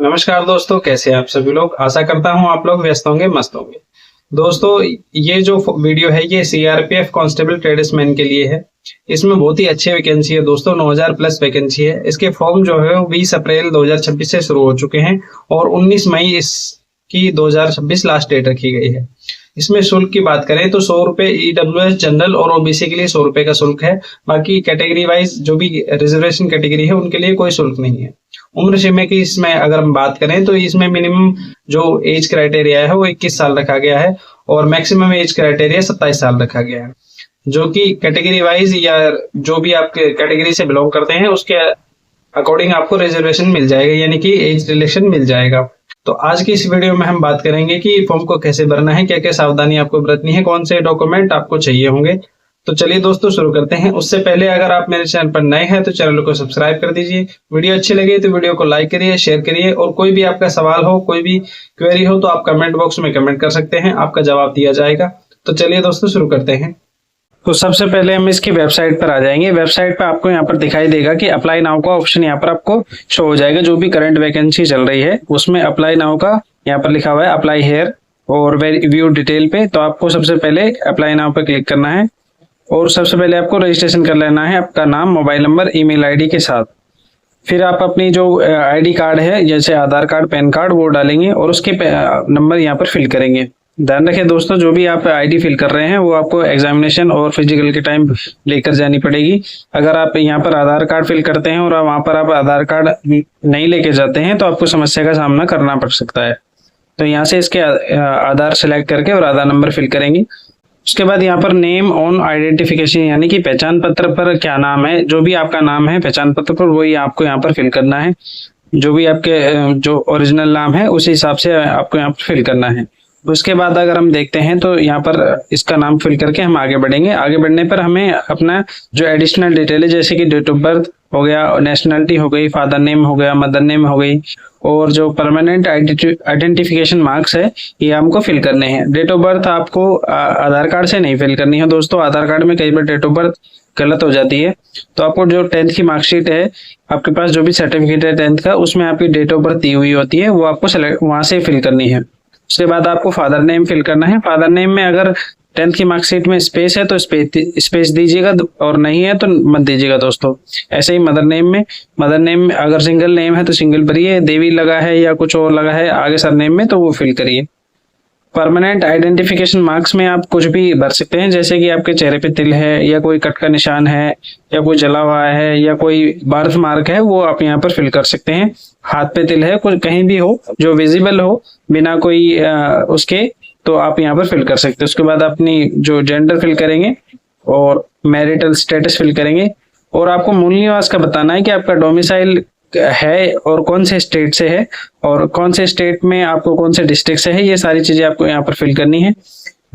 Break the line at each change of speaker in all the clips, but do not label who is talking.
नमस्कार दोस्तों, कैसे हैं आप सभी लोग। आशा करता हूं आप लोग व्यस्त होंगे, मस्त होंगे। दोस्तों, ये जो वीडियो है ये सीआरपीएफ कांस्टेबल ट्रेड्समैन के लिए है। इसमें बहुत ही अच्छी वैकेंसी है दोस्तों, 9000 प्लस वैकेंसी है। इसके फॉर्म जो है वो 20 अप्रैल 2026 से शुरू हो चुके हैं और 19 मई इसकी 2026 लास्ट डेट रखी गई है। इसमें शुल्क की बात करें तो 100 रुपए ईडब्ल्यूएस जनरल और ओबीसी के लिए 100 रुपए का शुल्क है। बाकी कैटेगरी वाइज जो भी रिजर्वेशन कैटेगरी है उनके लिए कोई शुल्क नहीं है। उम्र सीमा की इसमें अगर हम बात करें तो इसमें मिनिमम जो एज क्राइटेरिया है वो 21 साल रखा गया है और मैक्सिमम एज क्राइटेरिया 27 साल रखा गया है, जो कि कैटेगरी वाइज या जो भी आप कैटेगरी से बिलोंग करते हैं उसके अकॉर्डिंग आपको रिजर्वेशन मिल जाएगा, यानी कि एज रिलेक्शन मिल जाएगा। तो आज की इस वीडियो में हम बात करेंगे कि फॉर्म को कैसे भरना है, क्या क्या सावधानी आपको बरतनी है, कौन से डॉक्यूमेंट आपको चाहिए होंगे। तो चलिए दोस्तों शुरू करते हैं। उससे पहले अगर आप मेरे चैनल पर नए हैं तो चैनल को सब्सक्राइब कर दीजिए। वीडियो अच्छी लगे तो वीडियो को लाइक करिए, शेयर करिए और कोई भी आपका सवाल हो, कोई भी क्वेरी हो तो आप कमेंट बॉक्स में कमेंट कर सकते हैं, आपका जवाब दिया जाएगा। तो चलिए दोस्तों शुरू करते हैं। तो सबसे पहले हम इसकी वेबसाइट पर आ जाएंगे। वेबसाइट पर आपको यहाँ पर दिखाई देगा कि अप्लाई नाउ का ऑप्शन यहाँ पर आपको शो हो जाएगा। जो भी करंट वैकेंसी चल रही है उसमें अप्लाई नाउ का यहाँ पर लिखा हुआ है अप्लाई हेयर और व्यू डिटेल पे। तो आपको सबसे पहले अप्लाई नाउ पर क्लिक करना है और सबसे पहले आपको रजिस्ट्रेशन कर लेना है आपका नाम, मोबाइल नंबर, ईमेल आईडी के साथ। फिर आप अपनी जो आईडी कार्ड है जैसे आधार कार्ड, पैन कार्ड वो डालेंगे और उसके नंबर यहाँ पर फिल करेंगे। ध्यान रखें दोस्तों, जो भी आप आईडी फिल कर रहे हैं वो आपको एग्जामिनेशन और फिजिकल के टाइम लेकर जानी पड़ेगी। अगर आप यहाँ पर आधार कार्ड फिल करते हैं और वहाँ पर आप आधार कार्ड नहीं लेके जाते हैं तो आपको समस्या का सामना करना पड़ सकता है। तो यहाँ से इसके आधार सेलेक्ट करके और आधार नंबर फिल करेंगे। उसके बाद यहाँ पर नेम ऑन आइडेंटिफिकेशन यानी कि पहचान पत्र पर क्या नाम है, जो भी आपका नाम है पहचान पत्र पर वही आपको यहाँ पर फिल करना है। जो भी आपके जो ओरिजिनल नाम है उसी हिसाब से आपको यहाँ पर फिल करना है। उसके बाद अगर हम देखते हैं तो यहाँ पर इसका नाम फिल करके हम आगे बढ़ेंगे। आगे बढ़ने पर हमें अपना जो एडिशनल डिटेल है जैसे कि डेट ऑफ बर्थ हो गया, नेशनलिटी हो गई, फादर नेम हो गया, मदर नेम हो गई और जो परमानेंट आइडेंटिफिकेशन मार्क्स है ये हमको फिल करने हैं। डेट ऑफ बर्थ आपको आधार कार्ड से नहीं फिल करनी है दोस्तों। आधार कार्ड में कई बार डेट ऑफ बर्थ गलत हो जाती है। तो आपको जो 10th की मार्कशीट है, आपके पास जो भी सर्टिफिकेट है 10th का, उसमें आपकी डेट ऑफ बर्थ दी हुई होती है, वो आपको वहां से फिल करनी है। उसके बाद आपको फादर नेम फिल करना है। फादर नेम में अगर 10th की मार्कशीट में स्पेस है तो स्पेस दीजिएगा और नहीं है तो मत दीजिएगा दोस्तों। ऐसे ही मदर नेम में अगर सिंगल नेम है तो सिंगल भरिए, देवी लगा है या कुछ और लगा है आगे सरनेम में तो वो फिल करिए। परमानेंट आइडेंटिफिकेशन मार्क्स में आप कुछ भी भर सकते हैं, जैसे कि आपके चेहरे पे तिल है या कोई कट का निशान है या कोई जला हुआ है या कोई बर्थ मार्क है, वो आप यहाँ पर फिल कर सकते हैं। हाथ पे तिल है, कुछ कहीं भी हो जो विजिबल हो बिना कोई उसके, तो आप यहाँ पर फिल कर सकते हैं। उसके बाद अपनी जो जेंडर फिल करेंगे और मैरिटल स्टेटस फिल करेंगे और आपको मूल निवास का बताना है कि आपका डोमिसाइल है और कौन से स्टेट से है और कौन से स्टेट में आपको कौन से डिस्ट्रिक्ट से है, ये सारी चीजें आपको यहाँ पर फिल करनी है।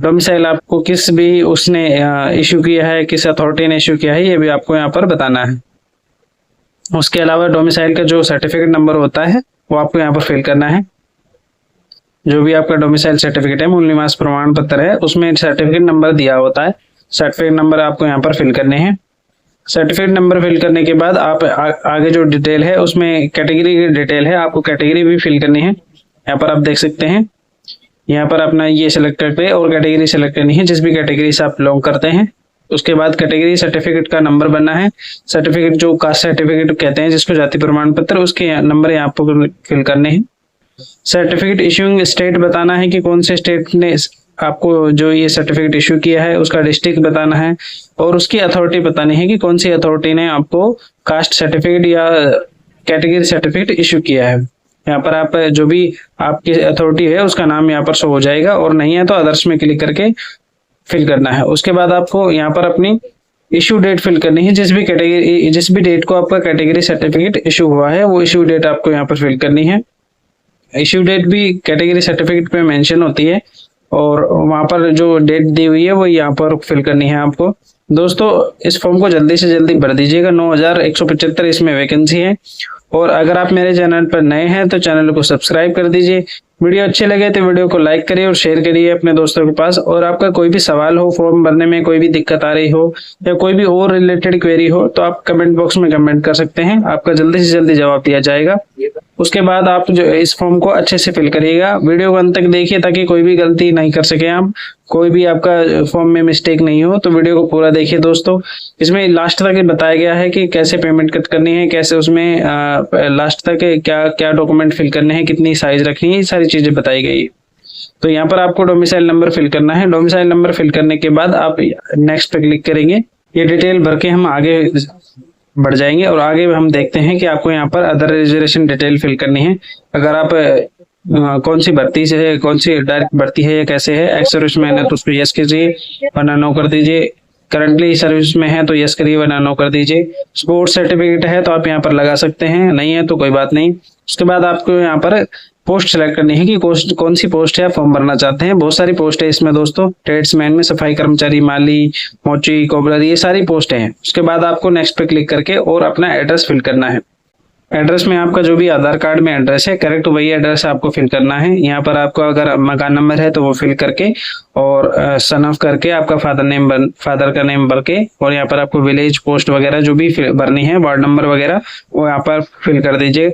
डोमिसाइल आपको किस भी उसने इश्यू किया है, किस अथॉरिटी ने इश्यू किया है, ये भी आपको यहाँ पर बताना है। उसके अलावा डोमिसाइल का जो सर्टिफिकेट नंबर होता है वो आपको यहाँ पर फिल करना है। जो भी आपका डोमिसाइल सर्टिफिकेट है, मूल निवास प्रमाण पत्र है, उसमें सर्टिफिकेट नंबर दिया होता है। सर्टिफिकेट नंबर आपको यहाँ पर फिल करने हैं। सर्टिफिकेट नंबर फिल करने के बाद आप आगे जो डिटेल है उसमें कैटेगरी की डिटेल है, आपको कैटेगरी भी फिल करनी है। यहाँ पर आप देख सकते हैं, यहाँ पर अपना ये सिलेक्ट करके और कैटेगरी सेलेक्ट करनी है जिस भी कैटेगरी से आप बिलोंग करते हैं। उसके बाद कैटेगरी सर्टिफिकेट का नंबर बनना है। सर्टिफिकेट जो कास्ट सर्टिफिकेट कहते हैं जिसको जाति प्रमाण पत्र, उसके नंबर यहाँ पर फिल करने हैं। सर्टिफिकेट इश्यूइंग स्टेट बताना है कि कौन से स्टेट ने आपको जो ये सर्टिफिकेट इश्यू किया है, उसका डिस्ट्रिक्ट बताना है और उसकी अथॉरिटी बतानी है कि कौन सी अथॉरिटी ने आपको कास्ट सर्टिफिकेट या कैटेगरी सर्टिफिकेट इश्यू किया है। यहाँ पर आप जो भी आपकी अथॉरिटी है उसका नाम यहाँ पर शो हो जाएगा और नहीं है तो अदर्स में क्लिक करके फिल करना है। उसके बाद आपको यहाँ पर अपनी इश्यू डेट फिल करनी है। जिस भी डेट को आपका कैटेगरी सर्टिफिकेट इश्यू हुआ है वो इश्यू डेट आपको यहाँ पर फिल करनी है। इश्यू डेट भी कैटेगरी सर्टिफिकेट पे मेंशन होती है और वहां पर जो डेट दी हुई है वो यहाँ पर फिल करनी है आपको। दोस्तों इस फॉर्म को जल्दी से जल्दी भर दीजिएगा। 9175 इसमें वैकेंसी है और अगर आप मेरे चैनल पर नए हैं तो चैनल को सब्सक्राइब कर दीजिए। वीडियो अच्छे लगे तो वीडियो को लाइक करिए और शेयर करिए अपने दोस्तों के पास। और आपका कोई भी सवाल हो, फॉर्म भरने में कोई भी दिक्कत आ रही हो या कोई भी और रिलेटेड क्वेरी हो तो आप कमेंट बॉक्स में कमेंट कर सकते हैं, आपका जल्दी से जल्दी जवाब दिया जाएगा। उसके बाद आप जो इस फॉर्म को अच्छे से फिल करिएगा। वीडियो को अंत तक देखिए ताकि कोई भी गलती नहीं कर सके आप, कोई भी आपका फॉर्म में मिस्टेक नहीं हो। तो वीडियो को पूरा देखिए दोस्तों। इसमें लास्ट तक बताया गया है कि कैसे पेमेंट कट करनी है, कैसे उसमें लास्ट तक क्या क्या डॉक्यूमेंट फिल करने हैं, कितनी साइज रखनी है, ये सारी चीजें बताई गई है। तो यहाँ पर आपको डोमिसाइल नंबर फिल करना है। डोमिसाइल नंबर फिल करने के बाद आप नेक्स्ट पे क्लिक करेंगे। ये डिटेल भर के हम आगे बढ़ जाएंगे और आगे हम देखते हैं कि आपको यहाँ पर अदर रिजर्वेशन डिटेल फिल करनी है। अगर आप कौन सी भर्ती से है, कौन सी डायरेक्ट भर्ती है या कैसे है, एक्स सर्विस मैन है तो उस पर यस कीजिए वरना नो कर दीजिए। करंटली सर्विस में है तो यस करिए वरना नो कर दीजिए। स्पोर्ट्स सर्टिफिकेट है तो आप यहाँ पर लगा सकते हैं, नहीं है तो कोई बात नहीं। उसके बाद आपको यहाँ पर पोस्ट सेलेक्ट करनी है कि कौन सी पोस्ट है आप फॉर्म भरना चाहते हैं। बहुत सारी पोस्ट है इसमें दोस्तों, ट्रेड्समैन में सफाई कर्मचारी, माली, मोची, कोबलर, ये सारी पोस्ट हैं। उसके बाद आपको नेक्स्ट पे क्लिक करके और अपना एड्रेस फिल करना है। एड्रेस में आपका जो भी आधार कार्ड में एड्रेस है करेक्ट वही एड्रेस आपको फिल करना है। यहाँ पर आपको अगर मकान नंबर है तो वो फिल करके और सन ऑफ करके आपका फादर का नेम भर के और यहाँ पर आपको विलेज पोस्ट वगैरह जो भी भरनी है, वार्ड नंबर वगैरह, वो यहाँ पर फिल कर दीजिए।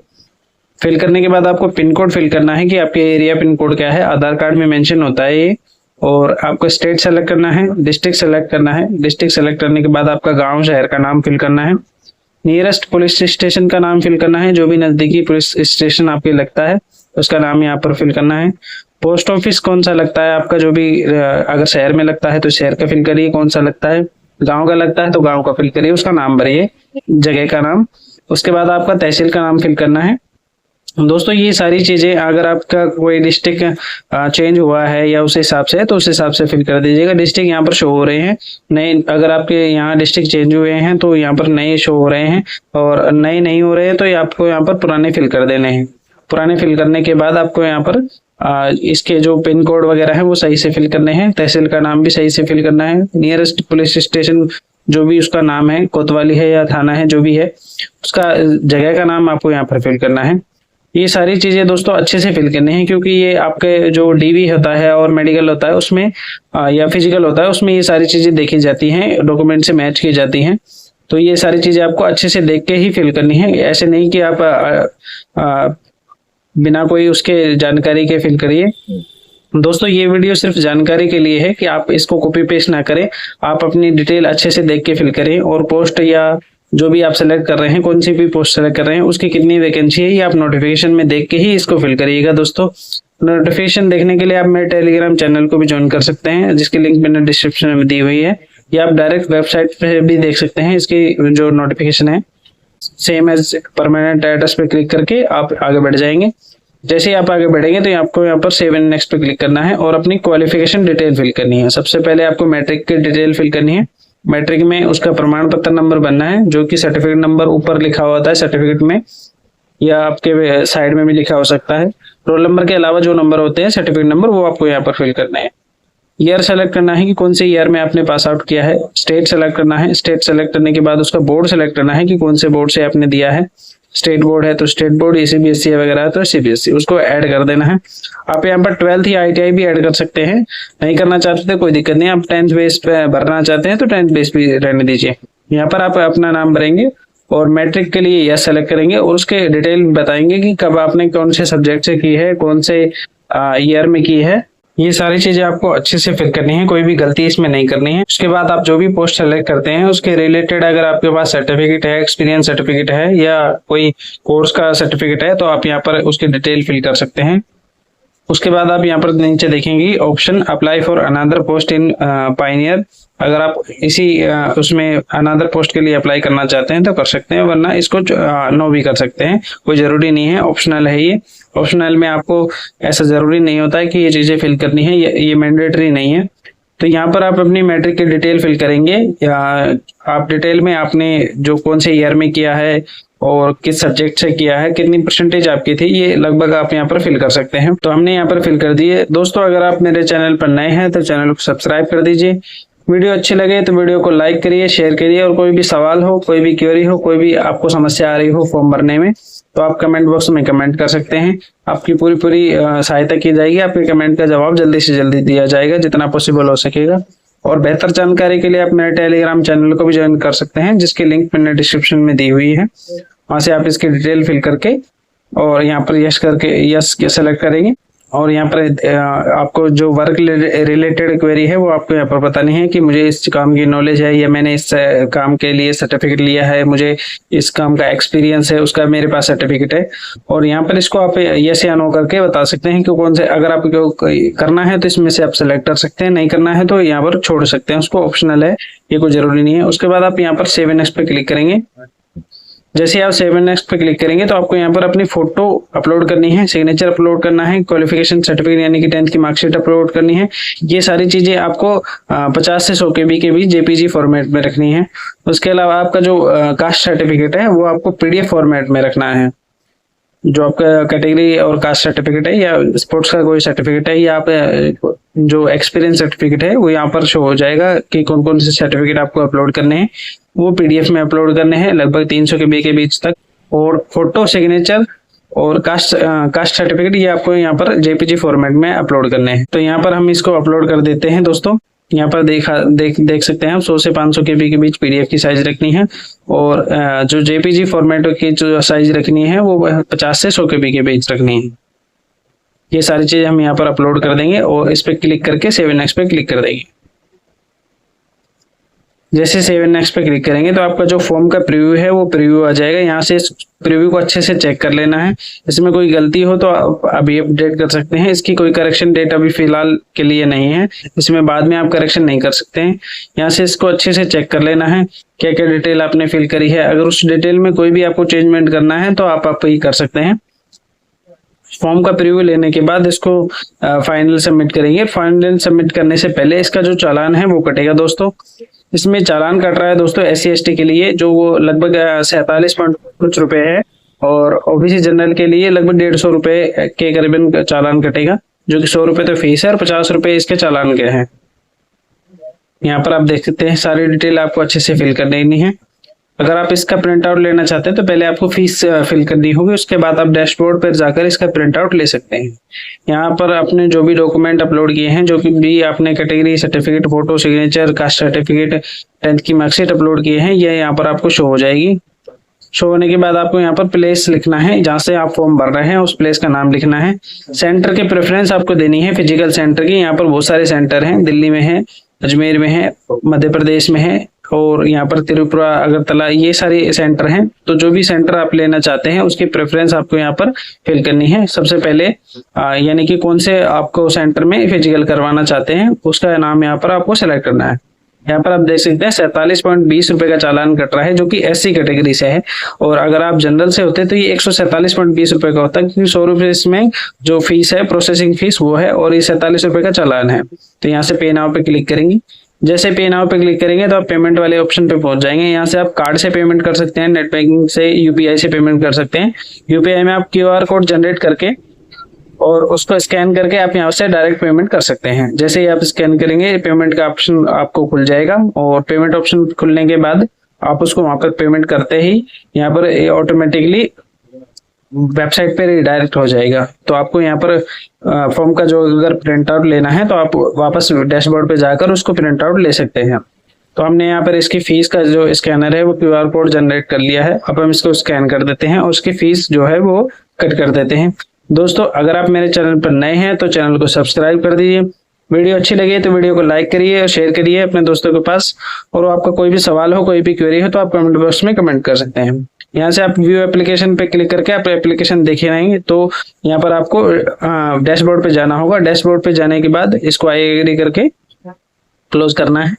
फिल करने के बाद आपको पिन कोड फिल करना है कि आपके एरिया पिन कोड क्या है, आधार कार्ड में मेंशन होता है ये। और आपको स्टेट सेलेक्ट करना है, डिस्ट्रिक्ट सेलेक्ट करना है। डिस्ट्रिक्ट सेलेक्ट करने के बाद आपका गांव शहर का नाम फिल करना है। नियरेस्ट पुलिस स्टेशन का नाम फिल करना है, जो भी नजदीकी पुलिस स्टेशन आपके लगता है उसका नाम यहाँ पर फिल करना है। पोस्ट ऑफिस कौन सा लगता है आपका, जो भी अगर शहर में लगता है तो शहर का फिल करिए, कौन सा लगता है, गाँव का लगता है तो गाँव का फिल करिए, उसका नाम भरिए, जगह का नाम। उसके बाद आपका तहसील का नाम फिल करना है। दोस्तों ये सारी चीजें अगर आपका कोई डिस्ट्रिक्ट चेंज हुआ है या उस हिसाब से है तो उस हिसाब से फिल कर दीजिएगा। डिस्ट्रिक्ट यहाँ पर शो हो रहे हैं नए, अगर आपके यहाँ डिस्ट्रिक्ट चेंज हुए हैं तो यहाँ पर नए शो हो रहे हैं और नए नहीं हो रहे हैं तो आपको यहाँ पर पुराने फिल कर देने हैं। पुराने फिल करने के बाद आपको यहाँ पर इसके जो पिन कोड वगैरह है वो सही से फिल करने हैं। तहसील का नाम भी सही से फिल करना है। नियरेस्ट पुलिस स्टेशन जो भी उसका नाम है, कोतवाली है या थाना है, जो भी है उसका जगह का नाम आपको यहाँ पर फिल करना है। ये सारी चीजें दोस्तों अच्छे से फिल करनी है क्योंकि ये आपके जो डीवी होता है और मेडिकल होता है उसमें या फिजिकल होता है उसमें ये सारी चीजें देखी जाती हैं, डॉक्यूमेंट से मैच की जाती हैं। तो ये सारी चीजें आपको अच्छे से देख के ही फिल करनी है। ऐसे नहीं कि आप बिना कोई उसके जानकारी के फिल करिए। दोस्तों ये वीडियो सिर्फ जानकारी के लिए है कि आप इसको कॉपी पेस्ट ना करें, आप अपनी डिटेल अच्छे से देख के फिल करें। और पोस्ट या जो भी आप सेलेक्ट कर रहे हैं, कौन सी भी पोस्ट सेलेक्ट कर रहे हैं, उसकी कितनी वैकेंसी है ये आप नोटिफिकेशन में देख के ही इसको फिल करिएगा। दोस्तों नोटिफिकेशन देखने के लिए आप मेरे टेलीग्राम चैनल को भी ज्वाइन कर सकते हैं, जिसकी लिंक मैंने डिस्क्रिप्शन में दी हुई है, या आप डायरेक्ट वेबसाइट पे भी देख सकते हैं। इसकी जो नोटिफिकेशन है सेम एज परमानेंट एड्रेस पे क्लिक करके आप आगे बढ़ जाएंगे। जैसे ही आप आगे बढ़ेंगे तो आपको यहाँ पर सेव एंड नेक्स्ट पे क्लिक करना है और अपनी क्वालिफिकेशन डिटेल फिल करनी है। सबसे पहले आपको मैट्रिक की डिटेल फिल करनी है। मैट्रिक में उसका प्रमाण पत्र नंबर बनना है, जो कि सर्टिफिकेट नंबर ऊपर लिखा होता है सर्टिफिकेट में, या आपके साइड में भी लिखा हो सकता है। रोल नंबर के अलावा जो नंबर होते हैं सर्टिफिकेट नंबर, वो आपको यहाँ पर फिल करना है। ईयर सेलेक्ट करना है कि कौन से ईयर में आपने पास आउट किया है। स्टेट सेलेक्ट करना है। स्टेट सेलेक्ट करने के बाद उसका बोर्ड सेलेक्ट करना है कि कौन से बोर्ड से आपने दिया है। स्टेट बोर्ड है तो स्टेट बोर्ड, सीबीएसई वगैरह है तो सीबीएसई, उसको ऐड कर देना है। आप यहाँ पर 12th या ITI भी ऐड कर सकते हैं, नहीं करना चाहते तो कोई दिक्कत नहीं। आप 10th बेस पे भरना चाहते हैं तो 10th बेस भी रहने दीजिए। यहाँ पर आप अपना नाम भरेंगे और मैट्रिक के लिए यस सेलेक्ट करेंगे और उसके डिटेल बताएंगे कि कब आपने कौन से सब्जेक्ट से की है, कौन से ईयर में की है। ये सारी चीजें आपको अच्छे से फिल करनी है, कोई भी गलती इसमें नहीं करनी है। उसके बाद आप जो भी पोस्ट सेलेक्ट करते हैं उसके रिलेटेड अगर आपके पास सर्टिफिकेट है, एक्सपीरियंस सर्टिफिकेट है या कोई कोर्स का सर्टिफिकेट है तो आप यहाँ पर उसकी डिटेल फिल कर सकते हैं। उसके बाद आप यहाँ पर नीचे देखेंगे option apply for another post in Pioneer. अगर आप इसी उसमें अनदर पोस्ट के लिए अप्लाई करना चाहते हैं तो कर सकते हैं, वरना इसको नो भी कर सकते हैं, कोई जरूरी नहीं है, ऑप्शनल है ये। ऑप्शनल में आपको ऐसा जरूरी नहीं होता है कि ये चीजें फिल करनी है, ये मैंडेटरी नहीं है। तो यहाँ पर आप अपनी मैट्रिक की डिटेल फिल करेंगे, या आप डिटेल में आपने जो कौन से ईयर में किया है और किस सब्जेक्ट से किया है, कितनी परसेंटेज आपकी थी, ये लगभग आप यहाँ पर फिल कर सकते हैं। तो हमने यहाँ पर फिल कर दिए। दोस्तों अगर आप मेरे चैनल पर नए हैं तो चैनल को सब्सक्राइब कर दीजिए। वीडियो अच्छी लगे तो वीडियो को लाइक करिए, शेयर करिए, और कोई भी सवाल हो, कोई भी क्वेरी हो, कोई भी आपको समस्या आ रही हो फॉर्म भरने में तो आप कमेंट बॉक्स में कमेंट कर सकते हैं। आपकी पूरी सहायता की जाएगी, आपके कमेंट का जवाब जल्दी से जल्दी दिया जाएगा जितना पॉसिबल हो सकेगा। और बेहतर जानकारी के लिए आप मेरे टेलीग्राम चैनल को भी ज्वाइन कर सकते हैं, जिसकी लिंक मैंने डिस्क्रिप्शन में दी हुई है। वहां से आप इसकी डिटेल फिल करके और यहाँ पर यस करके यस सेलेक्ट करेंगे और यहाँ पर आपको जो वर्क रिलेटेड क्वेरी है वो आपको यहाँ पर बतानी है कि मुझे इस काम की नॉलेज है या मैंने इस काम के लिए सर्टिफिकेट लिया है, मुझे इस काम का एक्सपीरियंस है, उसका मेरे पास सर्टिफिकेट है। और यहाँ पर इसको आप यस या नो करके बता सकते हैं कि कौन से, अगर आपको करना है तो इसमें से आप सेलेक्ट कर सकते हैं, नहीं करना है तो यहाँ पर छोड़ सकते हैं, उसको ऑप्शनल है, ये कोई जरूरी नहीं है। उसके बाद आप यहाँ पर सेव एंड नेक्स्ट पे क्लिक करेंगे। जैसे आप सेव एंड नेक्स्ट पे क्लिक करेंगे तो आपको यहाँ पर अपनी फोटो अपलोड करनी है, सिग्नेचर अपलोड करना है, क्वालिफिकेशन सर्टिफिकेट यानी कि 10th की मार्कशीट अपलोड करनी है। ये सारी चीजें आपको 50 से 100 KB के बीच JPG फॉर्मेट में रखनी है। उसके अलावा आपका जो कास्ट सर्टिफिकेट है वो आपको PDF फॉर्मेट में रखना है। जो आपका कैटेगरी और कास्ट सर्टिफिकेट है या स्पोर्ट्स का कोई सर्टिफिकेट है या आप जो एक्सपीरियंस सर्टिफिकेट है वो यहाँ पर शो हो जाएगा कि कौन कौन से सर्टिफिकेट आपको अपलोड करने हैं। वो PDF में अपलोड करने हैं लगभग 300 KB के बीच तक। और फोटो, सिग्नेचर और कास्ट सर्टिफिकेट ये आपको यहाँ पर JPG फॉर्मेट में अपलोड करने हैं। तो यहाँ पर हम इसको अपलोड कर देते हैं दोस्तों। यहाँ पर देख सकते हैं हम 100 से 500 KB के बीच PDF की साइज रखनी है और जो JPG फॉर्मेट की जो साइज रखनी है वो 50 से 100 KB के बीच रखनी है। ये सारी चीजें हम यहाँ पर अपलोड कर देंगे और इस पे क्लिक करके सेव एंड नेक्स्ट पे क्लिक कर देंगे। जैसे सेव एंड नेक्स्ट पे क्लिक करेंगे तो आपका जो फॉर्म का प्रीव्यू है वो प्रीव्यू आ जाएगा। यहाँ से इस प्रीव्यू को अच्छे से चेक कर लेना है, इसमें कोई गलती हो तो आप अभी अपडेट कर सकते हैं। इसकी कोई करेक्शन डेट अभी फिलहाल के लिए नहीं है, इसमें बाद में आप करेक्शन नहीं कर सकते हैं। यहाँ से इसको अच्छे से चेक कर लेना है क्या क्या डिटेल आपने फिल करी है। अगर उस डिटेल में कोई भी आपको चेंजमेंट करना है तो आप ही कर सकते हैं। फॉर्म का प्रीव्यू लेने के बाद इसको फाइनल सबमिट करेंगे। फाइनल सबमिट करने से पहले इसका जो चालान है वो कटेगा दोस्तों। इसमें चालान कट रहा है दोस्तों SC ST के लिए, जो वो लगभग 47 कुछ रुपए है और OBC जनरल के लिए लगभग 150 रुपए के करीबन चालान कटेगा, जो कि 100 रुपए तो फीस है और 50 रुपए इसके चालान के हैं। यहाँ पर आप देख सकते हैं सारी डिटेल आपको अच्छे से फिल कर देनी है। अगर आप इसका प्रिंट आउट लेना चाहते हैं तो पहले आपको फीस फिल करनी होगी, उसके बाद आप डैशबोर्ड पर जाकर इसका प्रिंट आउट ले सकते हैं। यहाँ पर आपने जो भी डॉक्यूमेंट अपलोड किए हैं, जो कि भी आपने category certificate, photo, signature, caste certificate, 10th की मार्कशीट अपलोड किए हैं, ये यहाँ पर आपको शो हो जाएगी। शो होने के बाद आपको यहाँ पर प्लेस लिखना है, जहाँ से आप फॉर्म भर रहे हैं उस प्लेस का नाम लिखना है। सेंटर के प्रेफरेंस आपको देनी है फिजिकल सेंटर की। यहाँ पर बहुत सारे सेंटर हैं, दिल्ली में है, अजमेर में है, मध्य प्रदेश में है और यहाँ पर त्रिपुरा, अगरतला, ये सारे सेंटर हैं। तो जो भी सेंटर आप लेना चाहते हैं उसकी प्रेफरेंस आपको यहाँ पर फिल करनी है। सबसे पहले यानी कि कौन से आपको सेंटर में फिजिकल करवाना चाहते हैं उसका नाम यहाँ पर आपको सेलेक्ट करना है। यहाँ पर आप देख सकते हैं 47.20 रुपए का चालान कट रहा है, जो कि SC कैटेगरी से है। और अगर आप जनरल से होते तो ये 147.20 रुपए का होता है, क्योंकि 100 रुपए इसमें जो फीस है, प्रोसेसिंग फीस, वो है और ये 47 रुपए का चालान है। तो यहाँ से पे नाउ पे क्लिक करेंगे। जैसे पे नाउ पे क्लिक करेंगे तो आप पेमेंट वाले ऑप्शन पे पहुंच जाएंगे। यहाँ से आप कार्ड से पेमेंट कर सकते हैं, नेट बैंकिंग से, UPI से पेमेंट कर सकते हैं। UPI में आप QR कोड जनरेट करके और उसको स्कैन करके आप यहाँ से डायरेक्ट पेमेंट कर सकते हैं। जैसे ही आप स्कैन करेंगे पेमेंट का ऑप्शन आपको खुल जाएगा और पेमेंट ऑप्शन खुलने के बाद आप उसको वहां पर पेमेंट करते ही यहाँ पर ऑटोमेटिकली वेबसाइट पे रिडायरेक्ट हो जाएगा। तो आपको यहाँ पर फॉर्म का जो अगर प्रिंट आउट लेना है तो आप वापस डैशबोर्ड पे जाकर उसको प्रिंट आउट ले सकते हैं। तो हमने यहाँ पर इसकी फीस का जो स्कैनर है वो QR कोड जनरेट कर लिया है। अब हम इसको स्कैन कर देते हैं और उसकी फीस जो है वो कट कर देते हैं। दोस्तों अगर आप मेरे चैनल पर नए हैं तो चैनल को सब्सक्राइब कर दीजिए। वीडियो अच्छी लगे तो वीडियो को लाइक करिए और शेयर करिए अपने दोस्तों के पास। और आपका कोई भी सवाल हो, कोई भी क्वेरी हो तो आप कमेंट बॉक्स में कमेंट कर सकते हैं। यहाँ से आप व्यू एप्लीकेशन पे क्लिक करके आप एप्लीकेशन देखे रहेंगे। तो यहाँ पर आपको डैशबोर्ड पे जाना होगा। डैशबोर्ड पे जाने के बाद इसको आई एग्री करके क्लोज करना है।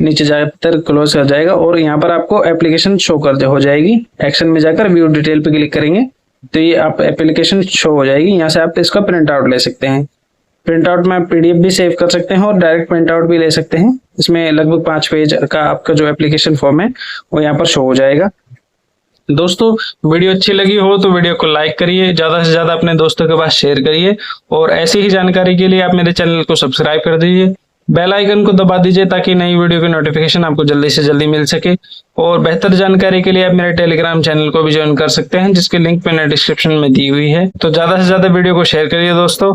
नीचे जाकर क्लोज कर जाएगा और यहाँ पर आपको एप्लीकेशन शो कर हो जाएगी। एक्शन में जाकर व्यू डिटेल पे क्लिक करेंगे तो ये आप एप्लीकेशन शो हो जाएगी। यहाँ से आप इसका प्रिंट आउट ले सकते हैं। प्रिंट आउट में आप PDF भी सेव कर सकते हैं और डायरेक्ट प्रिंट आउट भी ले सकते हैं। इसमें लगभग 5 पेज का आपका जो एप्लीकेशन फॉर्म है वो यहाँ पर शो हो जाएगा। दोस्तों वीडियो अच्छी लगी हो तो वीडियो को लाइक करिए, ज्यादा से ज्यादा अपने दोस्तों के पास शेयर करिए और ऐसी ही जानकारी के लिए आप मेरे चैनल को सब्सक्राइब कर दीजिए। बेल आइकन को दबा दीजिए ताकि नई वीडियो की नोटिफिकेशन आपको जल्दी से जल्दी मिल सके। और बेहतर जानकारी के लिए आप मेरे टेलीग्राम चैनल को भी ज्वाइन कर सकते हैं, जिसकी लिंक मैंने डिस्क्रिप्शन में दी हुई है। तो ज्यादा से ज्यादा वीडियो को शेयर करिए दोस्तों।